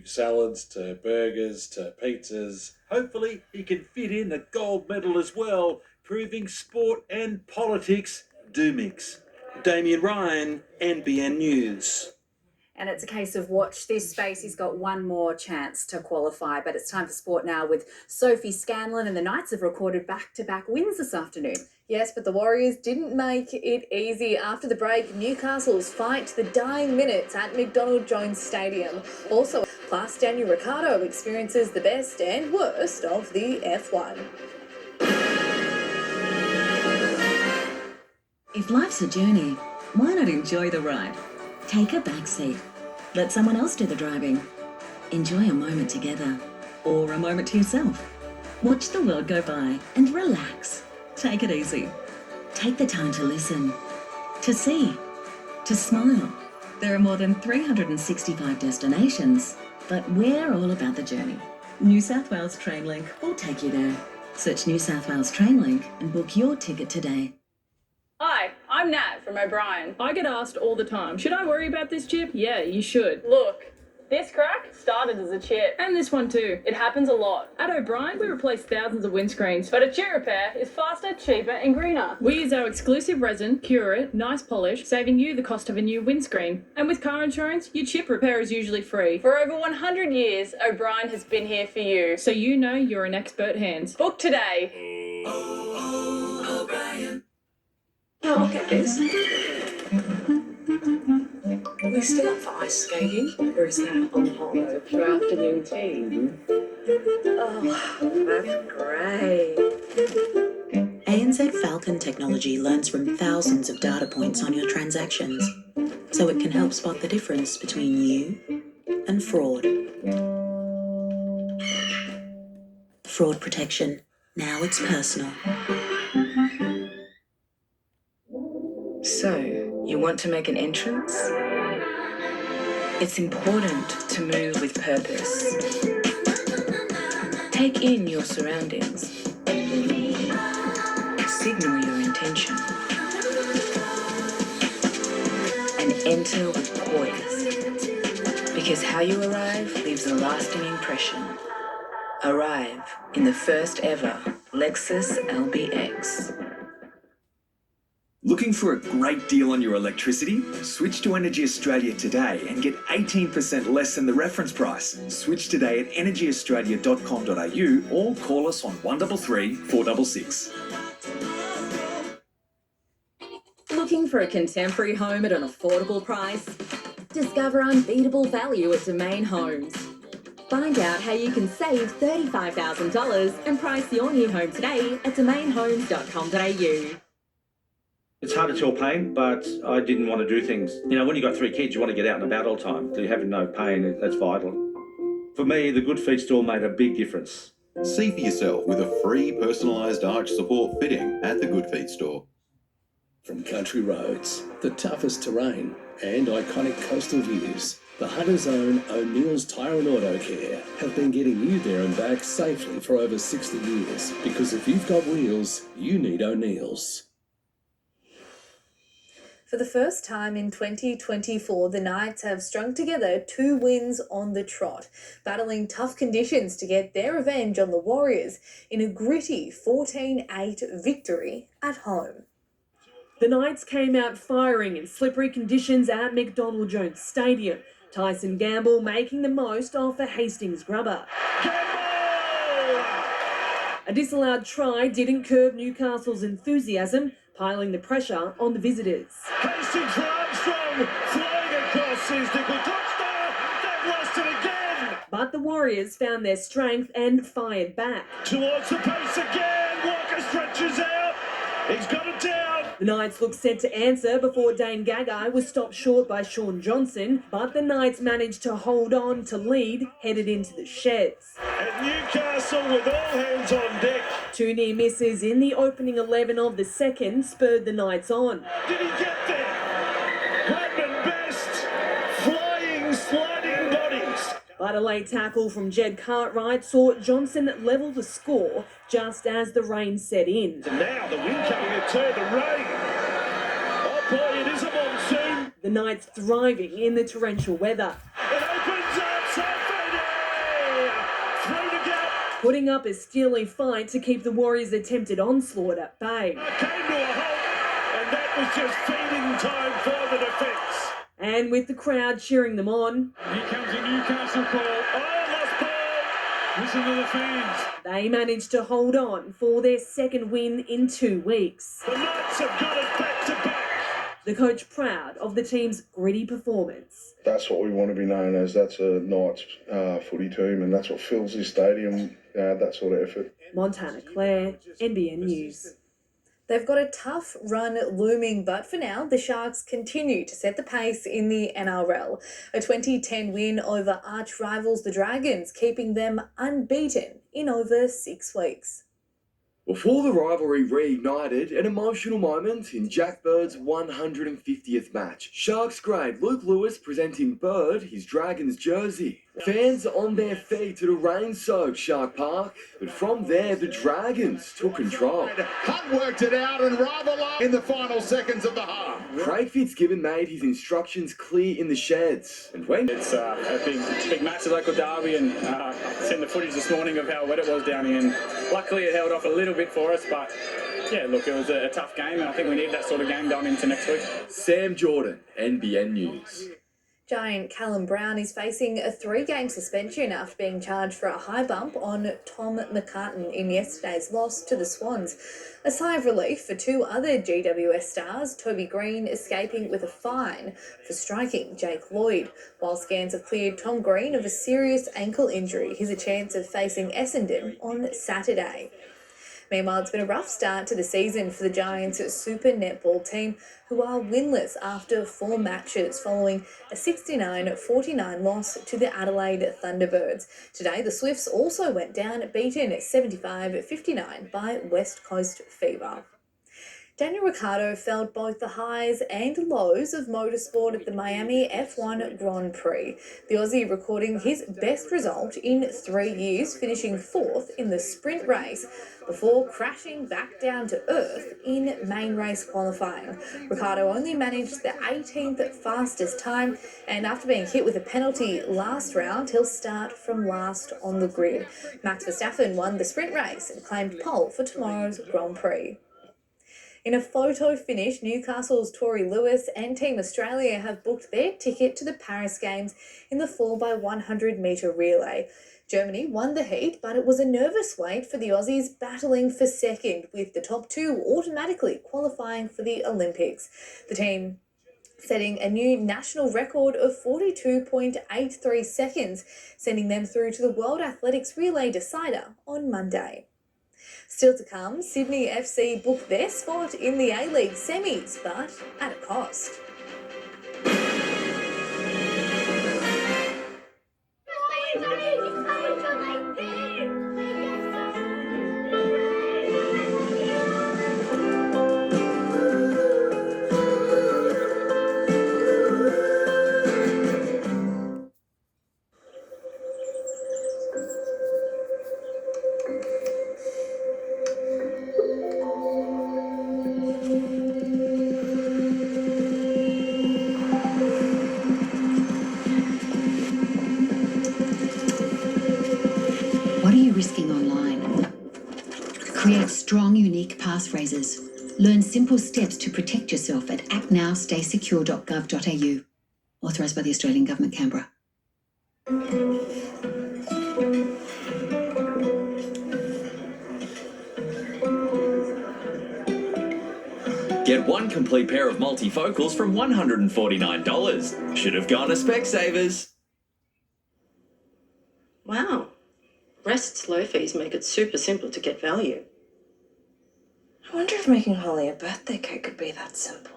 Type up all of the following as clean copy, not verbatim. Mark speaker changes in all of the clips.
Speaker 1: Salads to burgers to pizzas. Hopefully he can fit in a gold medal as well, proving sport and politics do mix. Damien Ryan, NBN News.
Speaker 2: And it's a case of watch this space. He's got one more chance to qualify. But it's time for sport now with Sophie Scanlon, and the Knights have recorded back-to-back wins this afternoon. Yes, but the Warriors didn't make it easy. After the break, Newcastle's fight to the dying minutes at McDonald Jones Stadium. Also, plus Daniel Ricciardo experiences the best and worst of the F1.
Speaker 3: If life's a journey, why not enjoy the ride? Take a back seat. Let someone else do the driving. Enjoy a moment together, or a moment to yourself. Watch the world go by and relax. Take it easy. Take the time to listen, to see, to smile. There are more than 365 destinations, but we're all about the journey. New South Wales Trainlink will take you there. Search New South Wales Trainlink and book your ticket today.
Speaker 4: Hi, I'm Nat from O'Brien. I get asked all the time, should I worry about this chip? Yeah, you should. Look, this crack started as a chip. And this one too. It happens a lot. At O'Brien, we replace thousands of windscreens, but a chip repair is faster, cheaper and greener. We use our exclusive resin, cure it, nice polish, saving you the cost of a new windscreen. And with car insurance, your chip repair is usually free. For over 100 years, O'Brien has been here for you, so you know you're in expert hands. Book today.
Speaker 5: O'Brien. Oh, I'll get this. Are we still up for ice skating? Or is that on hold for afternoon tea?
Speaker 2: Oh, that's great.
Speaker 6: ANZ Falcon technology learns from thousands of data points on your transactions, so it can help spot the difference between you and fraud. Fraud protection. Now it's personal.
Speaker 5: So, you want to make an entrance? It's important to move with purpose. Take in your surroundings. Signal your intention. And enter with poise. Because how you arrive leaves a lasting impression. Arrive in the first ever Lexus LBX.
Speaker 7: Looking for a great deal on your electricity? Switch to Energy Australia today and get 18% less than the reference price. Switch today at energyaustralia.com.au or call us on 133 466.
Speaker 2: Looking for a contemporary home at an affordable price? Discover unbeatable value at Domain Homes. Find out how you can save $35,000 and price your new home today at domainhomes.com.au.
Speaker 1: It's hard to tell pain, but I didn't want to do things. You know, when you've got 3 kids, you want to get out and about all the time. So you have no pain, that's vital. For me, the Good Feet store made a big difference.
Speaker 8: See for yourself with a free personalised arch support fitting at the Good Feet store.
Speaker 9: From country roads, the toughest terrain and iconic coastal views, the Hunter's own O'Neill's Tyre and Auto Care have been getting you there and back safely for over 60 years. Because if you've got wheels, you need O'Neill's.
Speaker 2: For the first time in 2024, the Knights have strung together 2 wins on the trot, battling tough conditions to get their revenge on the Warriors in a gritty 14-8 victory at home.
Speaker 10: The Knights came out firing in slippery conditions at McDonald Jones Stadium. Tyson Gamble making the most of a Hastings grubber. A disallowed try didn't curb Newcastle's enthusiasm, piling the pressure on the visitors.
Speaker 11: Hastings for Armstrong, flying across is Nickel touchdown. They've lost it again.
Speaker 10: But the Warriors found their strength and fired back.
Speaker 11: Towards the pace again. Walker stretches out. He's got it down.
Speaker 10: The Knights looked set to answer before Dane Gagai was stopped short by Sean Johnson, but the Knights managed to hold on to lead, headed into the sheds.
Speaker 11: And Newcastle with all hands on deck.
Speaker 10: 2 near misses in the opening 11 of the second spurred the Knights on.
Speaker 11: Did he get there? Redmond best. Flying, sliding bodies.
Speaker 10: But a late tackle from Jed Cartwright saw Johnson level the score just as the rain set in.
Speaker 11: And now the wind coming to turn the rain. Oh boy, it is a monsoon.
Speaker 10: The Knights thriving in the torrential weather.
Speaker 11: It opens up, Sophie
Speaker 10: putting up a steely fight to keep the Warriors' attempted onslaught at bay.
Speaker 11: Came to a halt, and that was just feeding time for the defence.
Speaker 10: And with the crowd cheering them on,
Speaker 11: Here comes a Newcastle call. Oh, lost ball. Listen to the fans.
Speaker 10: they managed to hold on for their second win in 2 weeks.
Speaker 11: The Knights have got it back to back.
Speaker 10: The coach proud of the team's gritty performance.
Speaker 12: That's what we want to be known as. That's a Knights footy team, and that's what fills this stadium, that sort of effort.
Speaker 10: Montana Clare, NBN News.
Speaker 2: They've got a tough run looming, but for now, the Sharks continue to set the pace in the NRL. A 2010 win over arch rivals the Dragons, keeping them unbeaten in over 6 weeks.
Speaker 13: Before the rivalry reignited, an emotional moment in Jack Bird's 150th match. Sharks grade Luke Lewis presenting Bird his Dragons jersey. Fans on their feet at a rain-soaked Shark Park, but from there the Dragons took control.
Speaker 14: Hunt worked it out and rather low in the final seconds of the half.
Speaker 13: Craig Fitzgibbon made his instructions clear in the sheds, and when
Speaker 15: it's a big match, a local derby, and seen the footage this morning of how wet it was down here, and luckily it held off a little bit for us, but yeah, look, it was a tough game, and I think we need that sort of game going into next week.
Speaker 13: Sam Jordan, NBN News.
Speaker 2: Giant Callum Brown is facing a 3-game suspension after being charged for a high bump on Tom McCartan in yesterday's loss to the Swans. A sigh of relief for 2 other GWS stars, Toby Green escaping with a fine for striking Jake Lloyd, while scans have cleared Tom Green of a serious ankle injury. He's a chance of facing Essendon on Saturday. Meanwhile, it's been a rough start to the season for the Giants' Super Netball team, who are winless after 4 matches following a 69-49 loss to the Adelaide Thunderbirds. Today, the Swifts also went down, beaten 75-59 by West Coast Fever. Daniel Ricciardo felt both the highs and lows of motorsport at the Miami F1 Grand Prix. The Aussie recording his best result in 3 years, finishing 4th in the sprint race before crashing back down to earth in main race qualifying. Ricciardo only managed the 18th fastest time, and after being hit with a penalty last round, he'll start from last on the grid. Max Verstappen won the sprint race and claimed pole for tomorrow's Grand Prix. In a photo finish, Newcastle's Tori Lewis and Team Australia have booked their ticket to the Paris Games in the 4x100 metre relay. Germany won the heat, but it was a nervous wait for the Aussies battling for second, with the top 2 automatically qualifying for the Olympics. The team setting a new national record of 42.83 seconds, sending them through to the World Athletics Relay Decider on Monday. Still to come, Sydney FC booked their spot in the A-League semis, but at a cost.
Speaker 16: What are you risking online? Create strong, unique passphrases. Learn simple steps to protect yourself at actnowstaysecure.gov.au. Authorised by the Australian Government, Canberra.
Speaker 7: Get 1 complete pair of multifocals from $149. Should have gone to Specsavers.
Speaker 17: Wow. Rest's low fees make it super simple to get value.
Speaker 18: I wonder if making Holly a birthday cake could be that simple.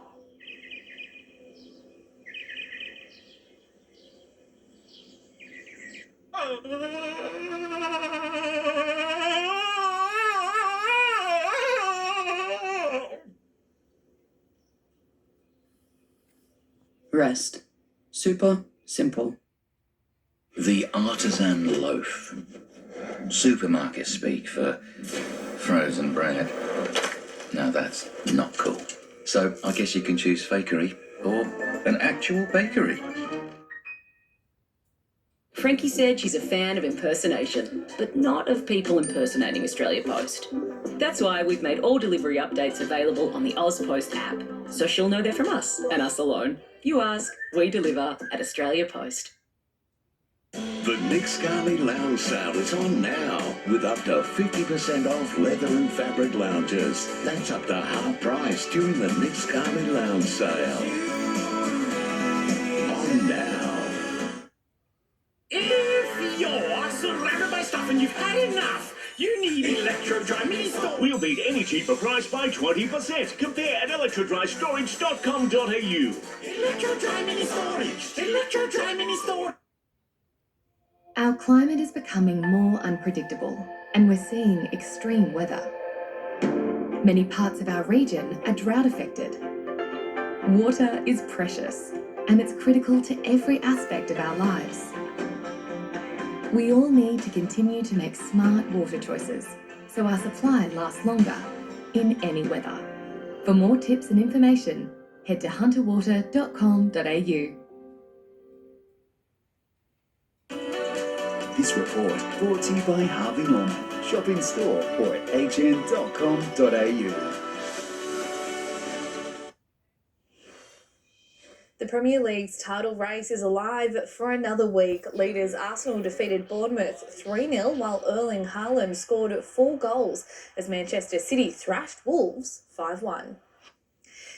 Speaker 19: Rest. Super simple.
Speaker 20: The artisan loaf. Supermarket speak for frozen bread. Now that's not cool. So I guess you can choose fakery or an actual bakery.
Speaker 3: Frankie said she's a fan of impersonation, but not of people impersonating Australia Post. That's why we've made all delivery updates available on the AusPost app, so she'll know they're from us and us alone. You ask, we deliver at Australia Post.
Speaker 21: The Nick Scali Lounge Sale is on now, with up to 50% off leather and fabric lounges. That's up to half price during the Nick Scali Lounge Sale. On now.
Speaker 11: If you're surrounded by stuff and you've had enough, you need Electro-Dry Mini Storage. We'll beat any cheaper price by 20%. Compare at electrodrystorage.com.au. Electro-Dry Mini Storage. Electro-Dry Mini Storage.
Speaker 22: Our climate is becoming more unpredictable, and we're seeing extreme weather. Many parts of our region are drought affected. Water is precious, and it's critical to every aspect of our lives. We all need to continue to make smart water choices so our supply lasts longer in any weather. For more tips and information, head to hunterwater.com.au.
Speaker 23: This report brought to you by Harvey Norman. Shop in store or at hn.com.au.
Speaker 2: The Premier League's title race is alive for another week. Leaders Arsenal defeated Bournemouth 3-0 while Erling Haaland scored 4 goals as Manchester City thrashed Wolves 5-1.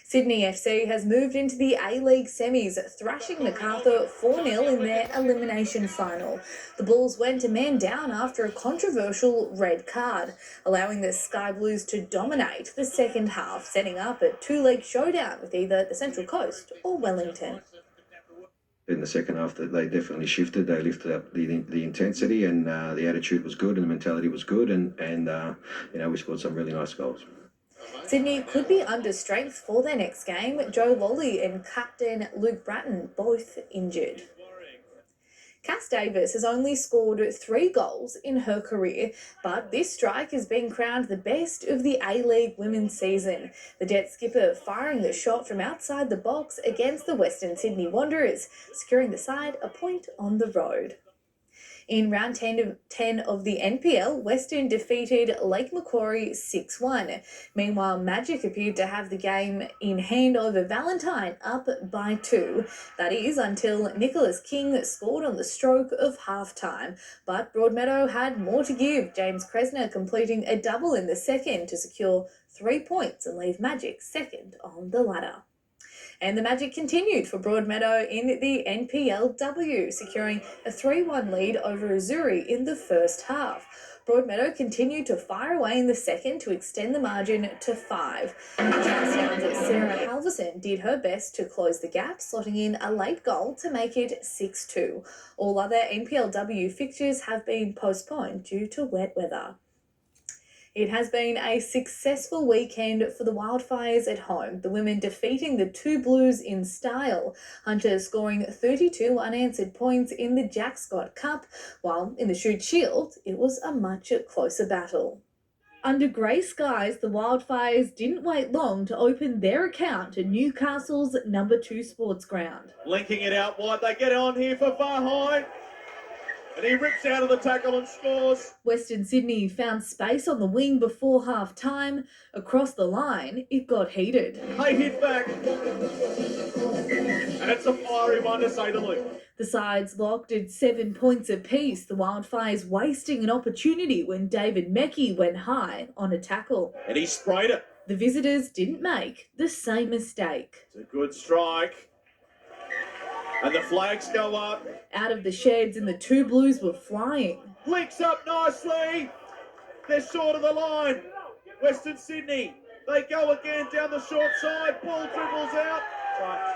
Speaker 2: Sydney FC has moved into the A-League semis, thrashing Macarthur 4-0 in their elimination final. The Bulls went a man down after a controversial red card, allowing the Sky Blues to dominate the second half, setting up a two-leg showdown with either the Central Coast or Wellington.
Speaker 24: In the second half, that they definitely shifted. They lifted up the intensity, and the attitude was good, and the mentality was good, and we scored some really nice goals.
Speaker 2: Sydney could be under strength for their next game. Joe Lolly and captain Luke Bratton both injured. Cass Davis has only scored 3 goals in her career, but this strike has been crowned the best of the A-League women's season. The Jet skipper firing the shot from outside the box against the Western Sydney Wanderers, securing the side a point on the road. In round 10 of the NPL, Western defeated Lake Macquarie 6-1. Meanwhile, Magic appeared to have the game in hand over Valentine, up by 2. That is, until Nicholas King scored on the stroke of half-time. But Broadmeadow had more to give, James Kresner completing a double in the second to secure 3 points and leave Magic second on the ladder. And the Magic continued for Broadmeadow in the NPLW, securing a 3-1 lead over Missouri in the first half. Broadmeadow continued to fire away in the second to extend the margin to 5. Charlestown's Sarah Halverson did her best to close the gap, slotting in a late goal to make it 6-2. All other NPLW fixtures have been postponed due to wet weather. It has been a successful weekend for the Wildfires at home, the women defeating the 2 Blues in style, Hunter scoring 32 unanswered points in the Jack Scott Cup, while in the Shute Shield it was a much closer battle. Under grey skies, the Wildfires didn't wait long to open their account at Newcastle's No. 2 sports ground.
Speaker 11: Linking it out wide, they get on here for Farhide. And he rips out of the tackle and scores.
Speaker 2: Western Sydney found space on the wing before half-time. Across the line, it got heated.
Speaker 11: They hit back. And it's a fiery one, to say the least.
Speaker 2: The sides locked at 7 points apiece, the Wildfires wasting an opportunity when David Meckie went high on a tackle.
Speaker 11: And he sprayed it.
Speaker 2: The visitors didn't make the same mistake.
Speaker 11: It's a good strike. And the flags go up.
Speaker 2: Out of the sheds and the 2 Blues were flying.
Speaker 11: Flicks up nicely. They're short of the line. Western Sydney. They go again down the short side. Ball dribbles out.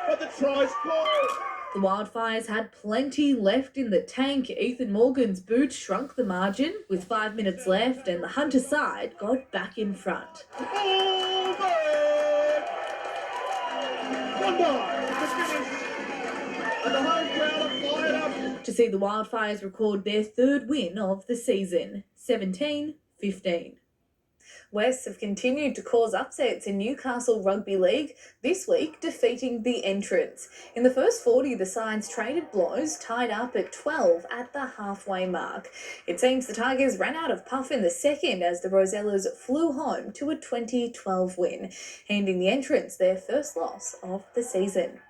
Speaker 11: But the try's called.
Speaker 2: The Wildfires had plenty left in the tank. Ethan Morgan's boot shrunk the margin with 5 minutes left, and the Hunter side got back in front. To see the Wildfires record their 3rd win of the season, 17-15. Wests have continued to cause upsets in Newcastle Rugby League, this week defeating the Entrants. In the first 40, the sides traded blows, tied up at 12 at the halfway mark. It seems the Tigers ran out of puff in the second as the Rosellas flew home to a 20-12 win, handing the Entrants their first loss of the season.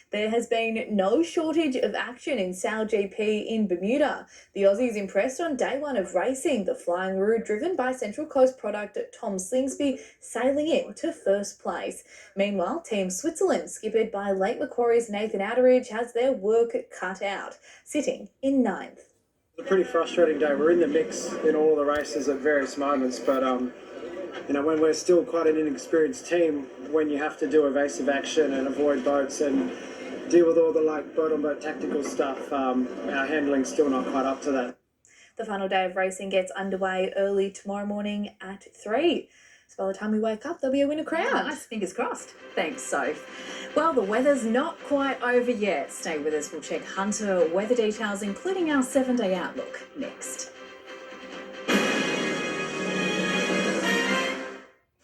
Speaker 2: There has been no shortage of action in Sal GP in Bermuda. The Aussies impressed on day one of racing, the Flying Rood driven by Central Coast product Tom Slingsby sailing in to first place. Meanwhile, Team Switzerland, skippered by Lake Macquarie's Nathan Outteridge, has their work cut out, sitting in ninth.
Speaker 1: It's a pretty frustrating day. We're in the mix in all the races at various moments, but when we're still quite an inexperienced team, when you have to do evasive action and avoid boats and deal with all the boat-on-boat tactical stuff, our handling's still not quite up to that.
Speaker 2: The final day of racing gets underway early tomorrow morning at 3. So by the time we wake up, there'll be a winner crowned. Nice, fingers crossed. Thanks, Soph. Well, the weather's not quite over yet. Stay with us. We'll check Hunter weather details, including our 7-day outlook, next.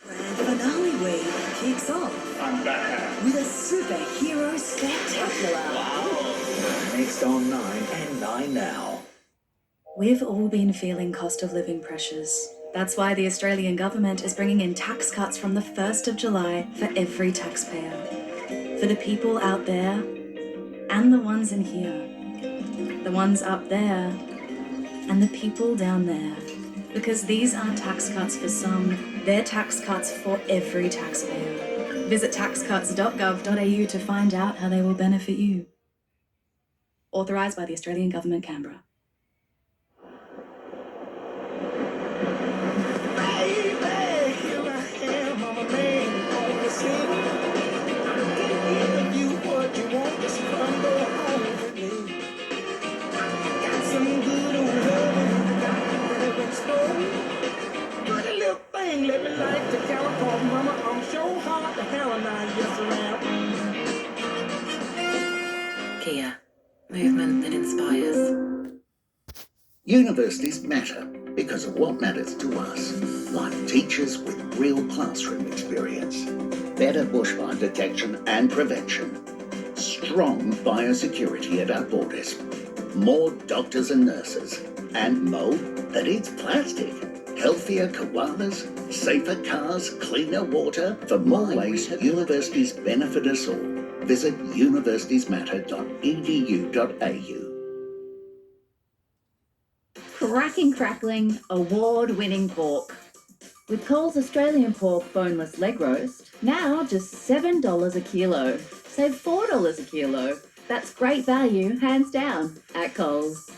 Speaker 3: Grand finale week kicks off
Speaker 21: I'm back.
Speaker 3: with a superhero spectacular.
Speaker 23: Wow. Next on 9 and 9 now.
Speaker 4: We've all been feeling cost of living pressures. That's why the Australian government is bringing in tax cuts from the 1st of July for every taxpayer. For the people out there and the ones in here. The ones up there and the people down there. Because these aren't tax cuts for some, they're tax cuts for every taxpayer. Visit taxcuts.gov.au to find out how they will benefit you. Authorised by the Australian Government, Canberra.
Speaker 5: Let me like the California mama, I'm so hot the hell and I yes around.
Speaker 3: Kia, movement that inspires.
Speaker 6: Universities matter because of what matters to us, like teachers with real classroom experience, better bushfire detection and prevention, strong biosecurity at our borders, more doctors and nurses, and mold that eats plastic, healthier koalas, safer cars, cleaner water. For more ways universities benefit us all, visit universitiesmatter.edu.au.
Speaker 25: Cracking, crackling, award-winning pork. With Coles Australian Pork Boneless Leg Roast, now just $7 a kilo. Save $4 a kilo. That's great value, hands down, at Coles.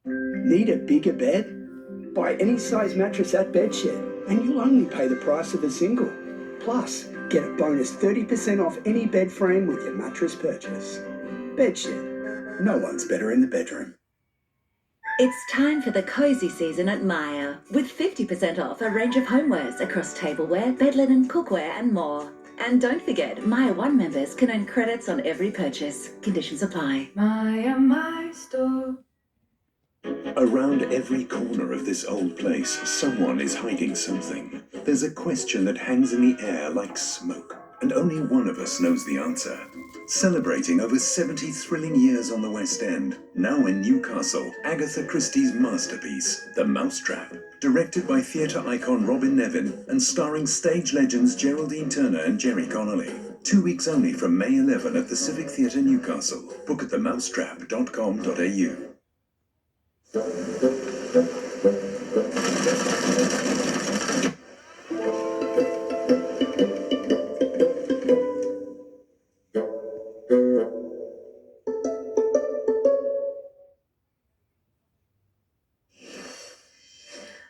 Speaker 26: Need a bigger bed? Buy any size mattress at Bedshed and you'll only pay the price of a single. Plus, get a bonus 30% off any bed frame with your mattress purchase. Bedshed. No one's better in the bedroom.
Speaker 25: It's time for the cosy season at Maya, with 50% off a range of homewares across tableware, bed linen, cookware and more. And don't forget, Maya One members can earn credits on every purchase. Conditions apply.
Speaker 27: Maya, my store.
Speaker 28: Around every corner of this old place, someone is hiding something. There's a question that hangs in the air like smoke, and only one of us knows the answer. Celebrating over 70 thrilling years on the West End, now in Newcastle, Agatha Christie's masterpiece, The Mousetrap. Directed by theatre icon Robin Nevin and starring stage legends Geraldine Turner and Jerry Connolly. 2 weeks only from May 11 at the Civic Theatre Newcastle. Book at themousetrap.com.au.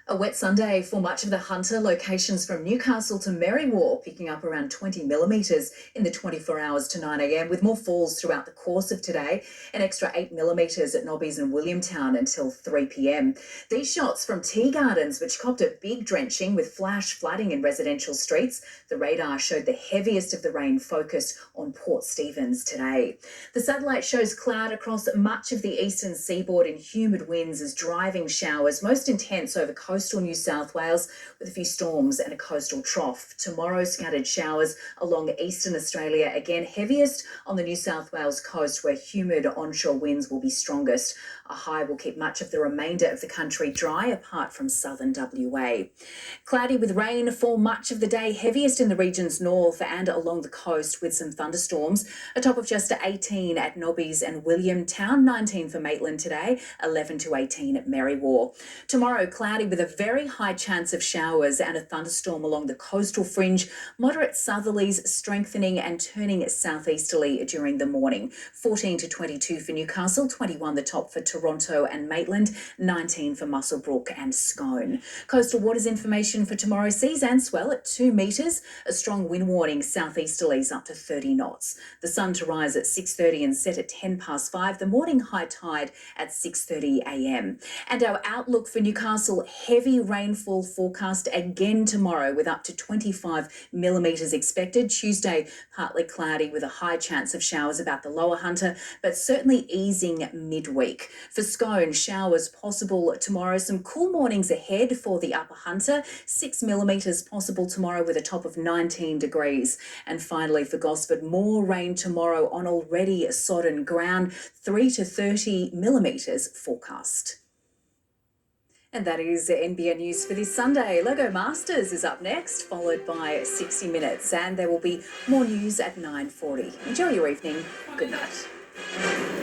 Speaker 2: A wet Sunday for much of the Hunter, locations from Newcastle to Merriwar picking up around 20 millimetres in the 24 hours to 9 a.m, with more falls throughout the course of today, an extra 8 millimetres at Nobbies and Williamtown until 3 p.m. These shots from Tea Gardens, which copped a big drenching with flash flooding in residential streets. The radar showed the heaviest of the rain focused on Port Stephens today. The satellite shows cloud across much of the eastern seaboard and humid winds as driving showers, most intense over coastal coastal New South Wales with a few storms and a coastal trough. Tomorrow, scattered showers along eastern Australia, again heaviest on the New South Wales coast where humid onshore winds will be strongest. A high will keep much of the remainder of the country dry apart from southern WA. Cloudy with rain for much of the day, heaviest in the region's north and along the coast with some thunderstorms. A top of just 18 at Nobbies and Williamtown, 19 for Maitland today, 11 to 18 at Merriwar. Tomorrow, cloudy with a very high chance of showers and a thunderstorm along the coastal fringe. Moderate southerlies strengthening and turning southeasterly during the morning. 14 to 22 for Newcastle, 21 the top for Toronto and Maitland, 19 for Muswellbrook and Scone. Coastal waters information for tomorrow: seas and swell at 2 metres, a strong wind warning, southeasterlies up to 30 knots. The sun to rise at 6:30 and set at 5:10. The morning high tide at 6:30 a.m. And our outlook for Newcastle: heavy rainfall forecast again tomorrow with up to 25 millimetres expected. Tuesday, partly cloudy with a high chance of showers about the lower Hunter, but certainly easing midweek. For Scone, showers possible tomorrow. Some cool mornings ahead for the upper Hunter. 6 millimetres possible tomorrow with a top of 19 degrees. And finally for Gosford, more rain tomorrow on already sodden ground. 3 to 30 millimetres forecast. And that is NBN News for this Sunday. Lego Masters is up next, followed by 60 Minutes. And there will be more news at 9:40. Enjoy your evening. Good night.